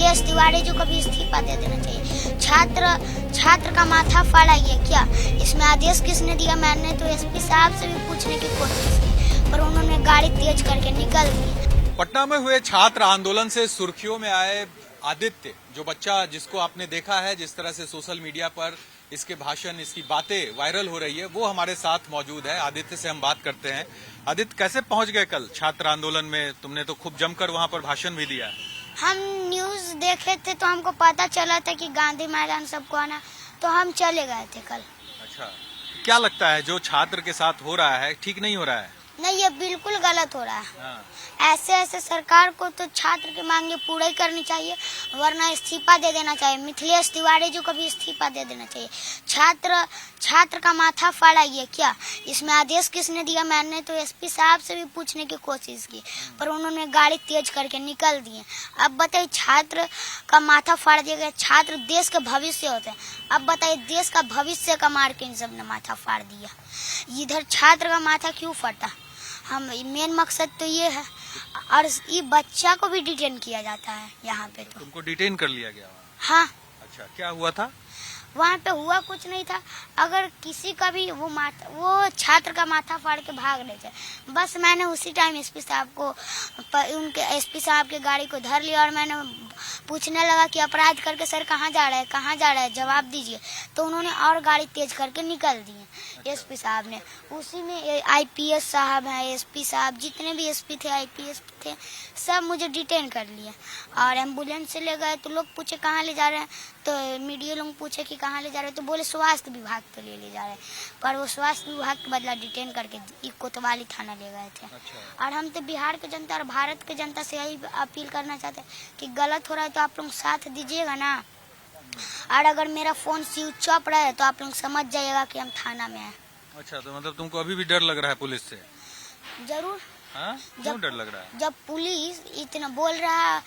मिथिलेश तिवारी जी को भी इस्तीफा दे देना चाहिए। छात्र का माथा फाड़ा गया क्या? इसमें आदेश किसने दिया? मैंने तो एसपी साहब से भी पूछने की कोशिश की, पर उन्होंने गाड़ी तेज करके निकल दी। पटना में हुए छात्र आंदोलन से सुर्खियों में आए आदित्य, जो बच्चा जिसको आपने देखा है जिस तरह से सोशल मीडिया पर इसके भाषण, इसकी बातें वायरल हो रही है, वो हमारे साथ मौजूद है। आदित्य से हम बात करते हैं। आदित्य, कैसे पहुंच गए कल छात्र आंदोलन में? तुमने तो खूब जमकर वहां पर भाषण भी दिया है। हम न्यूज देखे थे तो हमको पता चला था कि गांधी मैदान सबको आना, तो हम चले गए थे कल। अच्छा, क्या लगता है जो छात्र के साथ हो रहा है ठीक नहीं हो रहा है? नहीं, ये बिल्कुल गलत हो रहा है। हाँ। ऐसे सरकार को तो छात्र की मांगे पूरी करनी चाहिए, वरना इस्तीफा दे देना चाहिए। मिथिलेश तिवारी जी को भी इस्तीफा दे देना चाहिए। छात्र का माथा फाड़ा गया क्या? इसमें आदेश किसने दिया? मैंने तो एसपी साहब से भी पूछने की कोशिश की, पर उन्होंने गाड़ी तेज करके निकल दिए। अब बताइए, छात्र का माथा फाड़ दिया गया। छात्र देश के भविष्य होते हैं। अब बताइए, देश का भविष्य का मार के इन सब ने माथा फाड़ दिया। इधर छात्र का माथा क्यों फटा? हम मेन मकसद तो ये है, और ये बच्चा को भी डिटेन किया जाता है यहाँ पे। तो तुमको डिटेन कर लिया गया? हाँ। अच्छा, क्या हुआ था वहाँ पे? हुआ कुछ नहीं था। अगर किसी का भी वो छात्र का माथा फाड़ के भाग रहे थे, बस मैंने उसी टाइम एसपी साहब को, उनके एसपी साहब के गाड़ी को धर लिया और मैंने पूछने लगा कि अपराध करके सर कहाँ जा रहे हैं, कहाँ जा रहे हैं, जवाब दीजिए। तो उन्होंने और गाड़ी तेज करके निकल दी एसपी साहब ने। उसी में आईपीएस साहब हैं, एसपी साहब, जितने भी एसपी थे, आईपीएस थे, सब मुझे डिटेन कर लिए और एम्बुलेंस से ले गए। तो लोग पूछे कहाँ ले जा रहे हैं, तो मीडिया लोग पूछे कि कहाँ ले जा रहे हैं, तो बोले स्वास्थ्य विभाग पे ले जा रहे हैं, पर वो स्वास्थ्य विभाग के बदला डिटेन करके कोतवाली थाना ले गए थे। अच्छा। और हम तो बिहार के जनता और भारत के जनता से यही अपील करना चाहते हैं कि गलत हो रहा है तो आप लोग साथ दीजिएगा ना, और अगर मेरा फोन स्विच ऑफ रहा है तो आप लोग समझ जाइएगा कि हम थाना में हैं। अच्छा, तो मतलब तुमको अभी भी डर लग रहा है पुलिस से? जरूर। हाँ? क्यों डर लग रहा है? जब पुलिस इतना बोल रहा,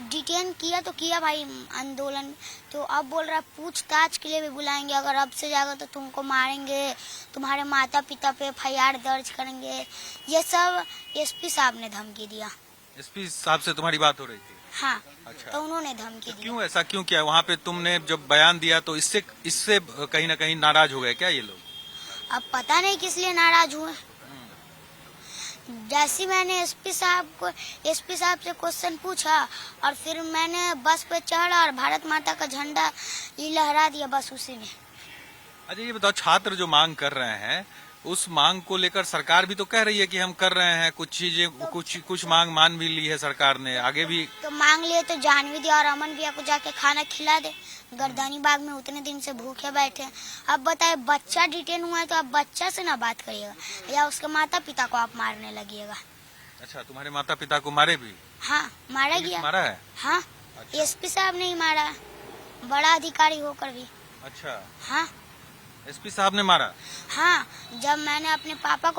डिटेन किया तो किया भाई आंदोलन, तो अब बोल रहा पूछताछ के लिए भी बुलाएंगे, अगर अब से जाएगा तो तुमको मारेंगे, तुम्हारे माता पिता पे एफआईआर दर्ज करेंगे। ये सब एसपी साहब ने धमकी दिया। एसपी साहब से तुम्हारी बात हो रही थी? हाँ। अच्छा। तो उन्होंने धमकी दी। क्यों ऐसा क्यों किया? वहाँ पे तुमने जब बयान दिया तो इससे कहीं ना कहीं नाराज हो गए क्या ये लोग? अब पता नहीं किस लिए नाराज हुए। जैसे मैंने एसपी साहब से क्वेश्चन पूछा और फिर मैंने बस पे चढ़ा और भारत माता का झंडा ये लहरा दिया, बस उसी में। अच्छा, ये बताओ, छात्र जो मांग कर रहे हैं उस मांग को लेकर सरकार भी तो कह रही है कि हम कर रहे हैं कुछ चीजें, तो कुछ मांग मान भी ली है सरकार ने, आगे भी तो मांग लिए तो जानवी दिया और अमन भैया को जाके खाना खिला दे। गर्दानी बाग में उतने दिन से भूखे बैठे। अब बताए, बच्चा डिटेन हुआ है तो आप बच्चा से ना बात करिएगा, या उसके माता पिता को आप मारने लगिएगा। अच्छा, तुम्हारे माता पिता को मारे भी? हाँ, मारा गया। मारा है? हाँ। अच्छा। एसपी साहब ने ही मारा, बड़ा अधिकारी होकर भी। अच्छा। हाँ, एसपी साहब ने मारा? हाँ। जब मैंने अपने पापा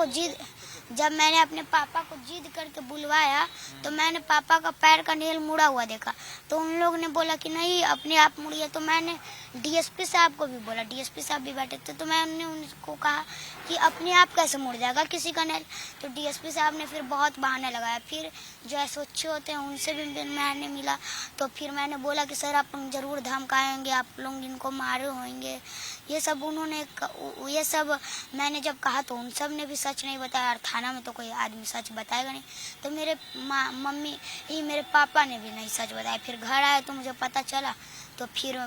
को जिद करके बुलवाया तो मैंने पापा का पैर का नेल मुड़ा हुआ देखा, तो उन लोग ने बोला कि नहीं अपने आप मुड़िए। तो मैंने डीएसपी साहब को भी बोला, डीएसपी साहब भी बैठे थे, तो मैंने उनको कहा कि अपने आप कैसे मुड़ जाएगा किसी का नेल। तो डीएसपी साहब ने फिर बहुत बहाने लगाया। फिर जो एसओची होते हैं उनसे भी मैंने मिला, तो फिर मैंने बोला कि सर आप लोग जरूर धमकाएंगे, आप लोग इनको मारे होंगे, ये सब मैंने जब कहा तो उन सब ने भी सच नहीं बताया, और थाना में तो कोई आदमी सच बताएगा नहीं। तो मेरे मेरे पापा ने भी नहीं सच बताया। फिर घर आए तो मुझे पता चला, तो फिर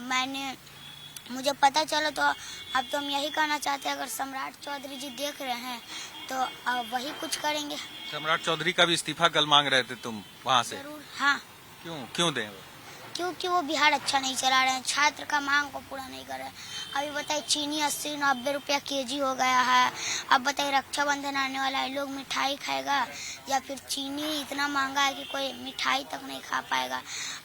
मुझे पता चला। तो अब तो हम यही कहना चाहते हैं, अगर सम्राट चौधरी जी देख रहे हैं तो अब वही कुछ करेंगे। सम्राट चौधरी का भी इस्तीफा कल मांग रहे थे तुम वहाँ से? जरूर। हाँ। क्यों दें? क्योंकि वो बिहार अच्छा नहीं चला रहे हैं, छात्र का मांग को पूरा नहीं कर रहे हैं। अभी बताइए, चीनी 80-90 रुपया केजी हो गया है। अब बताइए, रक्षाबंधन आने वाला है, लोग मिठाई खाएगा या फिर चीनी इतना महंगा है कि कोई मिठाई तक नहीं खा पाएगा।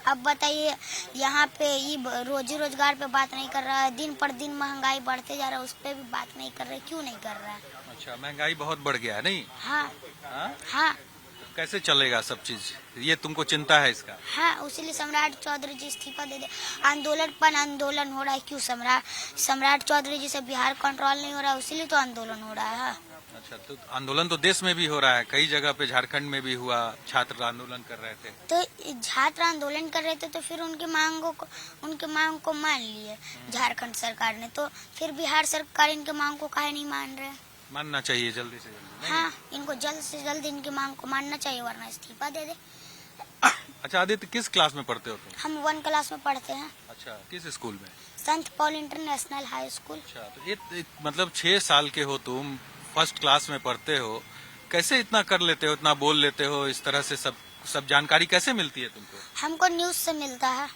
अब बताइए, यहाँ पे ये रोजी रोजगार पे बात नहीं कर रहा है, दिन पर दिन महंगाई बढ़ते जा रहा है, उस पर भी बात नहीं कर रहे। क्यों नहीं कर रहा है? अच्छा, महंगाई बहुत बढ़ गया है नहीं? हाँ। हाँ? हाँ। कैसे चलेगा सब चीज, ये तुमको चिंता है इसका? हाँ, उसीलिए सम्राट चौधरी जी इस्तीफा दे दे। आंदोलन हो रहा है। क्यों? सम्राट चौधरी जी से बिहार कंट्रोल नहीं हो रहा है, उसीलिए तो आंदोलन हो रहा है। अच्छा, तो आंदोलन तो देश में भी हो रहा है, कई जगह पे झारखंड में भी हुआ, छात्र आंदोलन कर रहे थे। तो छात्र आंदोलन कर रहे थे तो फिर उनकी मांग को मान लिए झारखंड सरकार ने, तो फिर बिहार सरकार इनकी मांग को काहे नहीं मान रहे? मानना चाहिए जल्दी से जल्दी। हाँ, इनको जल्द से जल्द इनकी मांग को मानना चाहिए, वरना इस्तीफा दे दे। अच्छा आदित्य, किस क्लास में पढ़ते हो तुम? हम 1 क्लास में पढ़ते हैं, अच्छा, किस स्कूल में? संत पॉल इंटरनेशनल हाई स्कूल। अच्छा, तो ये मतलब 6 साल के हो तुम, फर्स्ट क्लास में पढ़ते हो, कैसे इतना कर लेते हो, इतना बोल लेते हो, इस तरह से सब जानकारी कैसे मिलती है तुमको? हमको न्यूज से मिलता है।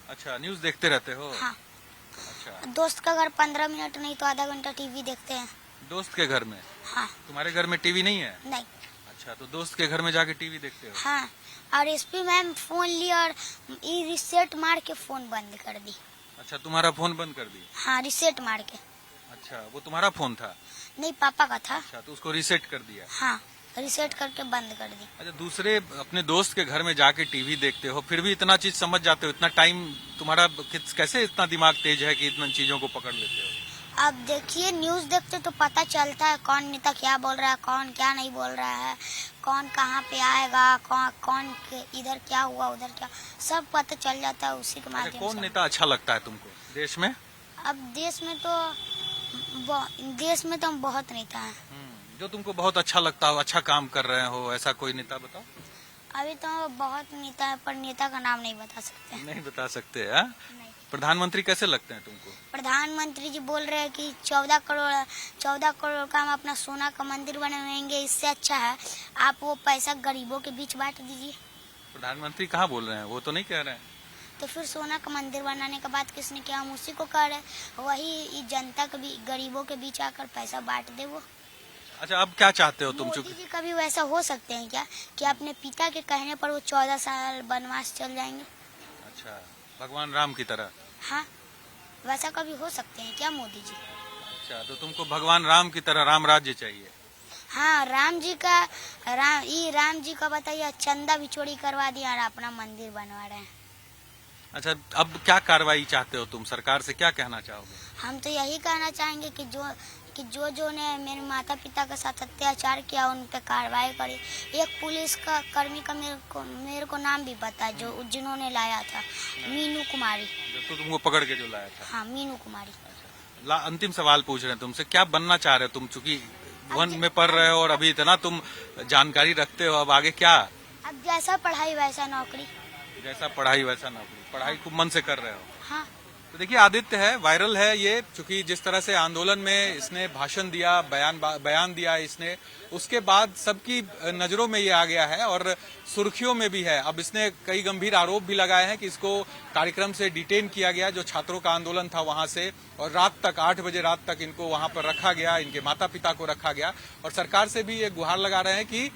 अच्छा, न्यूज देखते रहते हो? हाँ। अच्छा, दोस्त का घर 15 मिनट नहीं तो आधा घंटा टीवी देखते हैं। दोस्त के घर में? हाँ। तुम्हारे घर में टीवी नहीं है? नहीं। अच्छा, तो दोस्त के घर में जाके टीवी देखते हो? हाँ, और एसपी मैम फोन ली और रिसेट मार के फोन बंद कर दी। अच्छा, तुम्हारा फोन बंद कर दी? हाँ, रिसेट मार के। अच्छा, वो तुम्हारा फोन था? नहीं, पापा का था। अच्छा, तो उसको रीसेट कर दिया? हाँ, रिसेट करके बंद कर दी। अच्छा, दूसरे अपने दोस्त के घर में जाके टीवी देखते हो, फिर भी इतना चीज समझ जाते हो, इतना टाइम तुम्हारा कैसे इतना दिमाग तेज है कि इतना चीजों को पकड़ लेते हो? अब देखिए, न्यूज देखते तो पता चलता है कौन नेता क्या बोल रहा है, कौन क्या नहीं बोल रहा है, कौन कहाँ पे आएगा, कौन इधर क्या हुआ, उधर क्या, सब पता चल जाता है उसी के अच्छा, माध्यम कौन से। नेता अच्छा लगता है तुमको देश में? अब देश में तो हम बहुत नेता हैं। जो तुमको बहुत अच्छा लगता हो, अच्छा काम कर रहे हो, ऐसा कोई नेता बताओ। अभी तो बहुत नेता है, पर नेता का नाम नहीं बता सकते। नहीं बता सकते हैं? नहीं। प्रधानमंत्री कैसे लगते हैं तुमको? प्रधानमंत्री जी बोल रहे हैं कि 14 करोड़ का हम अपना सोना का मंदिर बनवाएंगे, इससे अच्छा है आप वो पैसा गरीबों के बीच बांट दीजिए। प्रधानमंत्री कहाँ बोल रहे हैं, वो तो नहीं कह रहे हैं। तो फिर सोना का मंदिर बनाने का बात किसने किया? हम उसी को कह रहे हैं, वही जनता के भी गरीबों के बीच आकर पैसा बांट दे वो। अच्छा, अब क्या चाहते हो तुम? मोदी जी कभी वैसा हो सकते हैं क्या कि अपने पिता के कहने पर वो 14 साल वनवास चल जाएंगे? अच्छा, भगवान राम की तरह? हाँ, वैसा कभी हो सकते हैं क्या मोदी जी? अच्छा, तो तुमको भगवान राम की तरह राम राज्य चाहिए? हाँ, राम जी का बताइए, चंदा बिचौड़ी करवा दिया और अपना मंदिर बनवा रहे हैं। अच्छा, अब क्या कार्रवाई चाहते हो तुम, सरकार से क्या कहना चाहोगे? हम तो यही कहना चाहेंगे कि जो ने मेरे माता पिता के साथ अत्याचार किया उन पे कार्रवाई करे। एक पुलिस का कर्मी का मेरे को नाम भी पता है, जिन्होंने लाया था, मीनू कुमारी। तो तुमको पकड़ के जो लाया था? हाँ, मीनू कुमारी। अच्छा, अंतिम सवाल पूछ रहे हैं तुमसे, क्या बनना चाह रहे हो तुम? चूंकि वन में पढ़ रहे हो और अभी इतना तुम जानकारी रखते हो, अब आगे क्या? अब जैसा पढ़ाई वैसा नौकरी। जैसा पढ़ाई वैसा नौकरी। पढ़ाई खूब मन से कर रहे हो? हाँ। तो देखिए, आदित्य है, वायरल है ये, चूंकि जिस तरह से आंदोलन में इसने भाषण दिया, बयान दिया इसने, उसके बाद सबकी नजरों में ये आ गया है और सुर्खियों में भी है। अब इसने कई गंभीर आरोप भी लगाए हैं कि इसको कार्यक्रम से डिटेन किया गया, जो छात्रों का आंदोलन था वहां से, और रात तक 8 बजे रात तक इनको वहां पर रखा गया, इनके माता पिता को रखा गया। और सरकार से भी एक गुहार लगा रहे हैं कि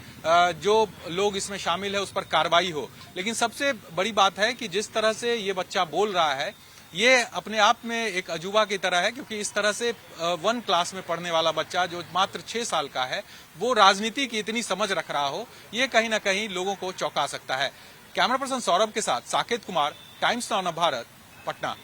जो लोग इसमें शामिल है उस पर कार्रवाई हो। लेकिन सबसे बड़ी बात है कि जिस तरह से ये बच्चा बोल रहा है, ये अपने आप में एक अजूबा की तरह है, क्योंकि इस तरह से 1 क्लास में पढ़ने वाला बच्चा जो मात्र 6 साल का है, वो राजनीति की इतनी समझ रख रहा हो, ये कहीं ना कहीं लोगों को चौंका सकता है। कैमरा पर्सन सौरभ के साथ साकेत कुमार, टाइम्स नाउ भारत, पटना।